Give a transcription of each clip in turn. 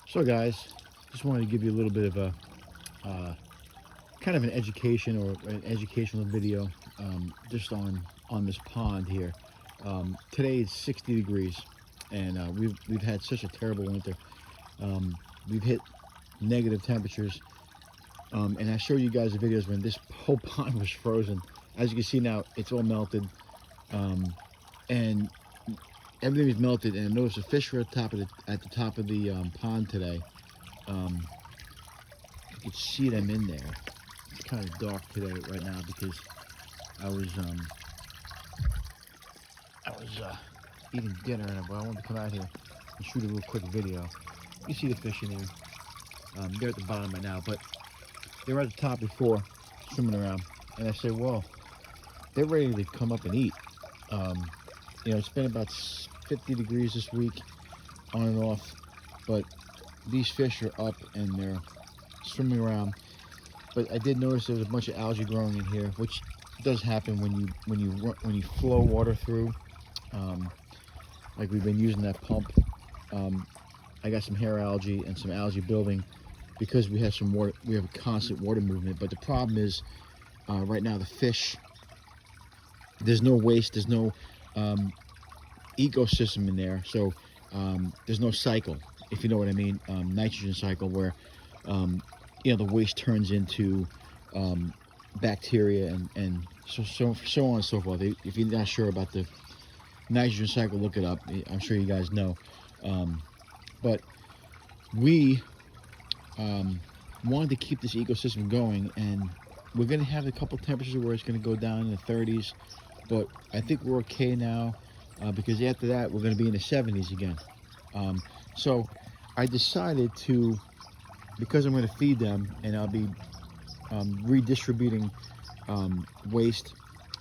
So guys, just wanted to give you a little bit of a kind of an education or an educational video just on this pond here. Today it's 60 degrees, and we've had such a terrible winter. We've hit negative temperatures, and I showed you guys the videos when this whole pond was frozen. As you can see now, it's all melted, and everything is melted. And I noticed the fish were at the top of the pond today. You can see them in there. It's kind of dark today right now because I was eating dinner, but I wanted to come out here and shoot a real quick video. You see the fish in there. They're at the bottom right now, but they were at the top before, swimming around. And I said, well, they're ready to come up and eat. It's been about 50 degrees this week, on and off, but these fish are up and they're swimming around. But I did notice there was a bunch of algae growing in here, which does happen when you flow water through. Like we've been using that pump. I got some hair algae and some algae building because we have some water. We have a constant water movement. But the problem is, right now the fish. There's no waste. There's no ecosystem in there. So there's no cycle, if you know what I mean. Nitrogen cycle where the waste turns into bacteria and so on and so forth. If you're not sure about the nitrogen cycle, look it up. I'm sure you guys know. But we wanted to keep this ecosystem going, and we're going to have a couple temperatures where it's going to go down in the 30s, but I think we're okay now because after that we're going to be in the 70s again. So I decided to, because I'm going to feed them and I'll be redistributing waste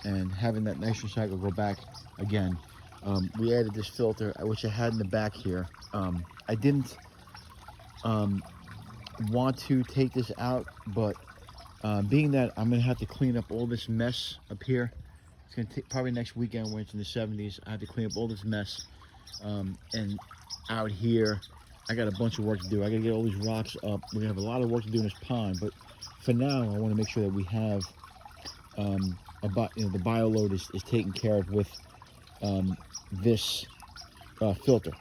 and having that nitrogen cycle go back again. We added this filter, which I had in the back here. I didn't want to take this out, but being that I'm going to have to clean up all this mess up here, it's going to take probably next weekend when it's in the 70s. I have to clean up all this mess, and out here I got a bunch of work to do. I got to get all these rocks up. We're going to have a lot of work to do in this pond, but for now I want to make sure that we have the bio load is taken care of with this filter.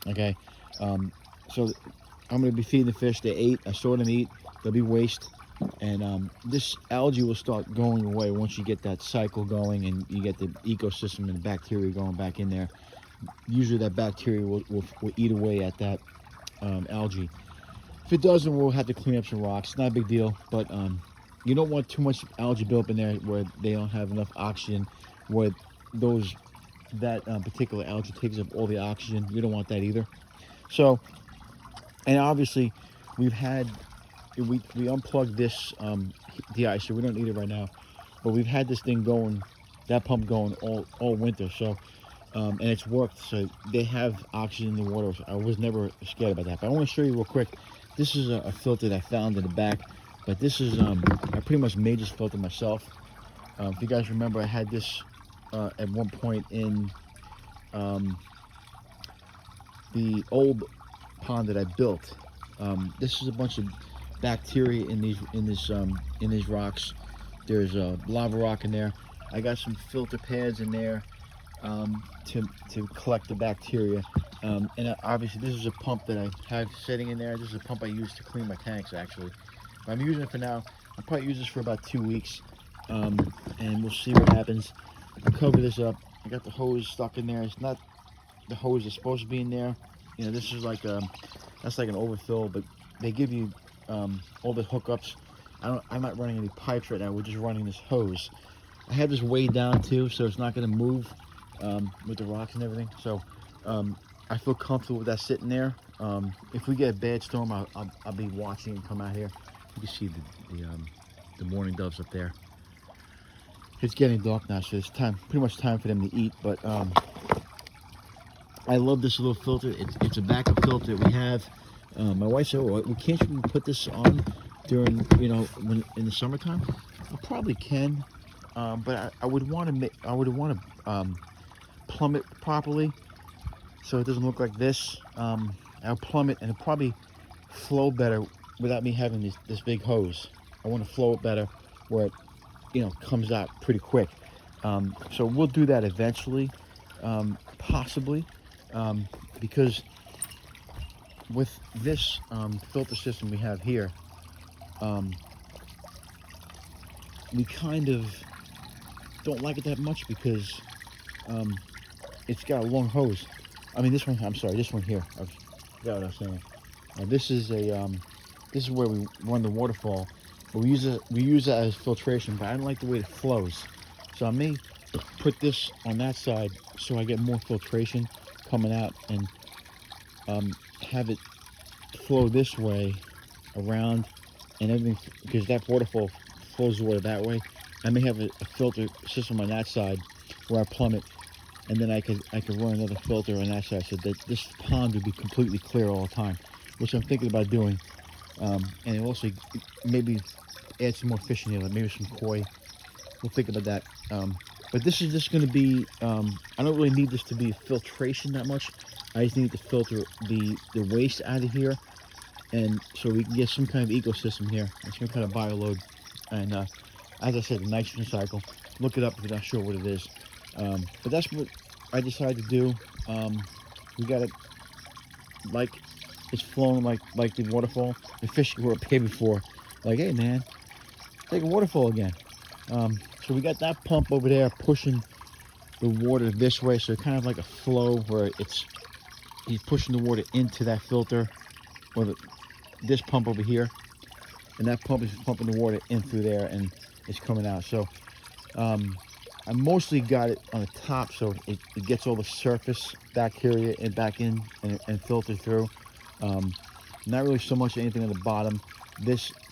Okay, so I'm going to be feeding the fish. They ate. I saw them eat. There'll be waste, and this algae will start going away once you get that cycle going and you get the ecosystem and the bacteria going back in there. Usually that bacteria will eat away at that algae. If it doesn't, we'll have to clean up some rocks. It's not a big deal, but you don't want too much algae built up in there where they don't have enough oxygen, where that particular algae takes up all the oxygen. You don't want that either. So, and obviously we unplugged this de-icer. We don't need it right now, but we've had this thing going, that pump going all winter. So and it's worked. So they have oxygen in the water. So I was never scared about that. But I want to show you real quick. This is a filter that I found in the back, but this is I pretty much made this filter myself. If you guys remember, I had this at one point in the old pond that I built. This is a bunch of bacteria in these rocks. There's a lava rock in there. I got some filter pads in there to collect the bacteria. And obviously this is a pump that I have sitting in there. This is a pump I use to clean my tanks actually. I'm using it for now. I'll probably use this for about 2 weeks, and we'll see what happens. I'll cover this up. I got the hose stuck in there. It's not the hose that's supposed to be in there. This is like that's like an overfill, but they give you all the hookups. I'm not running any pipes right now. We're just running this hose. I have this weighed down too, so it's not going to move with the rocks and everything. So I feel comfortable with that sitting there. If we get a bad storm, I'll be watching it come out here. You can see the mourning doves up there. It's getting dark now, so it's pretty much time for them to eat. But I love this little filter. It's a backup filter we have. My wife said, "Well, can't you put this on during, when in the summertime?" I probably can, but I would want to plumb it properly so it doesn't look like this. I'll plumb it, and it'll probably flow better without me having this big hose. I want to flow it better where it, comes out pretty quick. So we'll do that eventually, possibly, because with this filter system we have here, we kind of don't like it that much because it's got a long hose. I mean, this one. I'm sorry, this one here. I forgot what I was saying. This is where we run the waterfall. But we use it as filtration, but I don't like the way it flows. So I may put this on that side so I get more filtration coming out, and have it flow this way around and everything, because that waterfall flows the water that way. I may have a filter system on that side where I plumb it, and then I could run another filter on that side so that this pond would be completely clear all the time, which I'm thinking about doing. And also maybe add some more fish in here, like maybe some koi. We'll think about that. But this is just going to be, I don't really need this to be filtration that much. I just need to filter the waste out of here, and so we can get some kind of ecosystem here, and some kind of bioload. And as I said, the nitrogen cycle. Look it up if you're not sure what it is. But that's what I decided to do. We got it like it's flowing like the waterfall. The fish were up here before, like, hey man, take a waterfall again. So we got that pump over there pushing the water this way, so kind of like a flow where he's pushing the water into that filter, or this pump over here, and that pump is pumping the water in through there, and it's coming out. So I mostly got it on the top, so it gets all the surface bacteria and back in and filtered through. Not really so much anything on the bottom.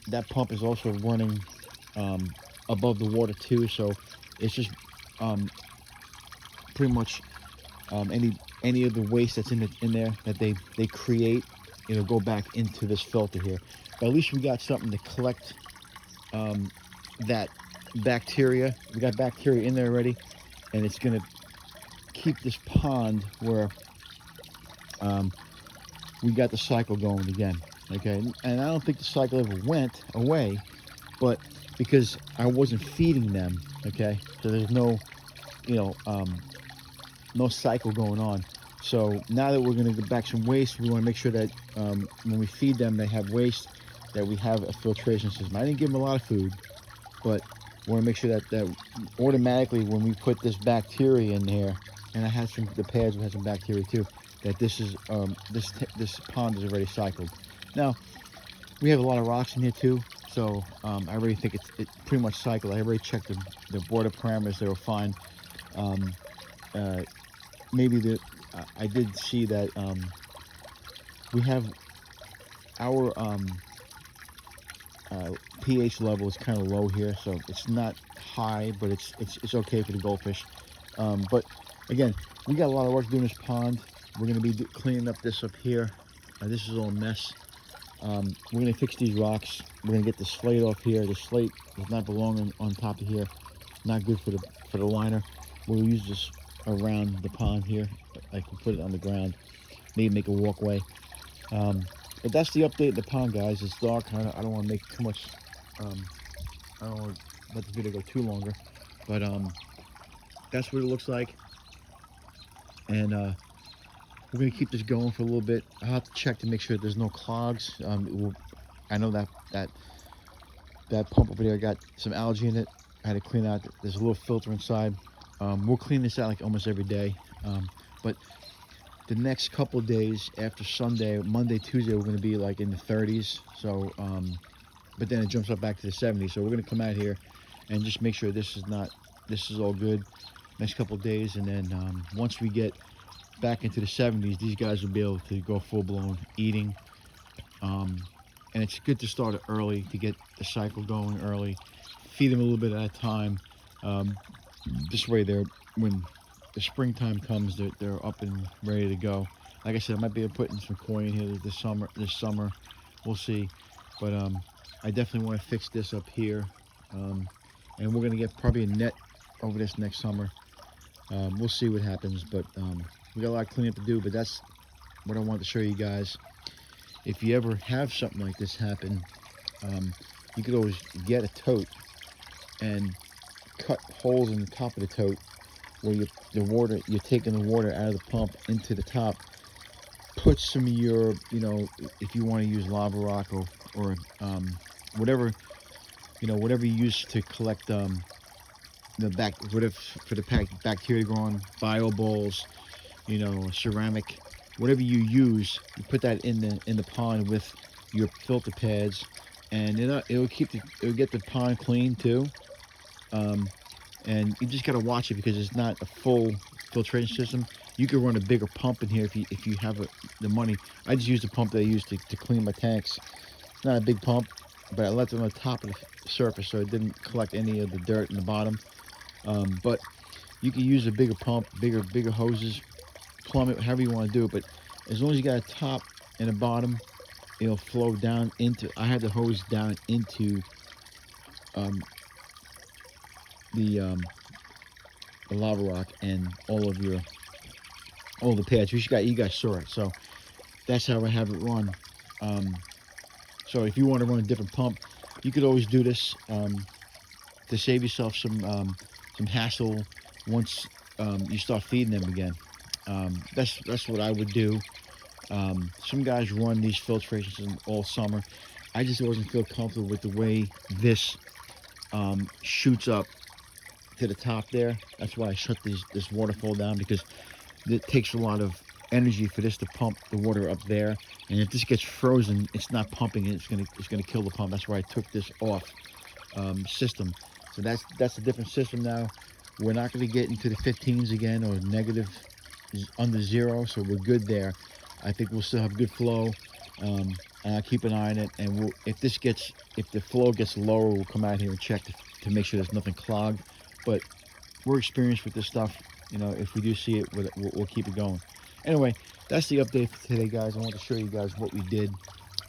That pump is also running above the water too, so it's just pretty much any of the waste that's in there that they create, it'll go back into this filter here. But at least we got something to collect that bacteria. We got bacteria in there already, and it's gonna keep this pond where we got the cycle going again. Okay, and I don't think the cycle ever went away, but because I wasn't feeding them, okay, so there's no no cycle going on. So now that we're going to get back some waste, we want to make sure that when we feed them, they have waste, that we have a filtration system. I didn't give them a lot of food, but we want to make sure that automatically when we put this bacteria in there, and I had the pads had some bacteria too, that this is this pond is already cycled. Now we have a lot of rocks in here too, so I already think it's pretty much cycled. I already checked the border parameters; they were fine. Maybe I did see that we have our pH level is kind of low here, so it's not high, but it's okay for the goldfish. But again, we got a lot of work doing this pond. We're going to be cleaning up this up here. This is all a mess. We're going to fix these rocks. We're going to get the slate off here. The slate does not belong on top of here. Not good for the liner. We'll use this around the pond here. I can put it on the ground, maybe make a walkway. But that's the update of the pond, guys. It's dark. I don't want to make too much. I don't want to let the video go too longer. But that's what it looks like. And we're going to keep this going for a little bit. I'll have to check to make sure there's no clogs. I know that pump over there got some algae in it. I had to clean out. There's a little filter inside. We'll clean this out like almost every day. But the next couple days after Sunday, Monday, Tuesday, we're going to be like in the 30s. So, but then it jumps up back to the 70s. So we're going to come out here and just make sure this is all good next couple of days. And then once we get back into the 70s, these guys will be able to go full-blown eating. And it's good to start it early to get the cycle going early. Feed them a little bit at a time. This way, when the springtime comes, they're up and ready to go. Like I said, I might be able to put in some koi in here this summer. We'll see. But I definitely want to fix this up here. And we're going to get probably a net over this next summer. We'll see what happens. But we got a lot of cleanup to do. But that's what I wanted to show you guys. if you ever have something like this happen, you could always get a tote and cut holes in the top of the tote where you're taking the water out of the pump into the top. Put some of your, if you want to use lava rock or whatever, whatever you use to collect whatever for the bacteria growing, bio bowls, ceramic, whatever you use, you put that in the pond with your filter pads, and it'll get the pond clean too. And you just gotta watch it because it's not a full filtration system. You could run a bigger pump in here if you have the money. I just used the pump that I used to clean my tanks. It's not a big pump, but I left it on the top of the surface so it didn't collect any of the dirt in the bottom. But you can use a bigger pump, bigger hoses, plumb it, however you want to do it. But as long as you got a top and a bottom, it'll flow down into. I had the hose down into the lava rock and all the pads. You guys saw it. So that's how I have it run. So if you want to run a different pump, you could always do this to save yourself some hassle once you start feeding them again. That's what I would do. Some guys run these filtrations all summer. I just wasn't feel comfortable with the way this shoots up to the top there. That's why I shut this waterfall down, because it takes a lot of energy for this to pump the water up there, and if this gets frozen, it's not pumping it. It's gonna kill the pump. That's why I took this off system. So that's a different system now. We're not going to get into the 15s again, or negative under zero, so we're good there. I think we'll still have good flow, and I'll keep an eye on it. And if the flow gets lower, we'll come out here and check to make sure there's nothing clogged. But we're experienced with this stuff. If we do see it, we'll keep it going. Anyway, that's the update for today, guys. I want to show you guys what we did,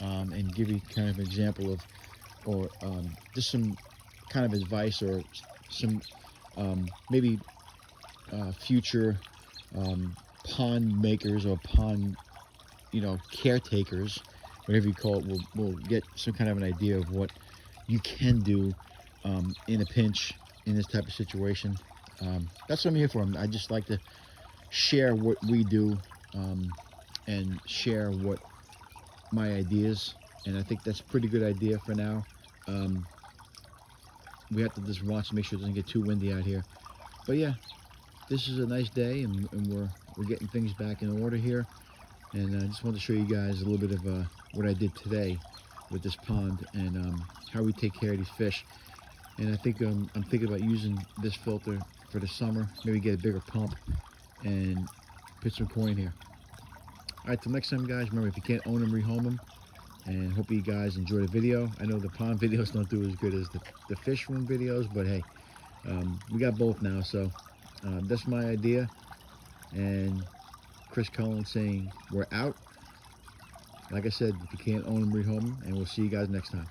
and give you kind of an example of, or just some kind of advice, or some maybe future pond makers or pond caretakers, whatever you call it, will get some kind of an idea of what you can do in a pinch in this type of situation. That's what I'm here for. I just like to share what we do, and share what my ideas, and I think that's a pretty good idea for now. We have to just watch to make sure it doesn't get too windy out here. But yeah, this is a nice day, and we're getting things back in order here. And I just want to show you guys a little bit of what I did today with this pond, and how we take care of these fish. And I think I'm thinking about using this filter for the summer. Maybe get a bigger pump and put some koi in here. All right, till next time, guys. Remember, if you can't own them, rehome them. And hope you guys enjoy the video. I know the pond videos don't do as good as the fish room videos, but hey, we got both now. So that's my idea. And Chris Cullen saying we're out. Like I said, if you can't own them, rehome them. And we'll see you guys next time.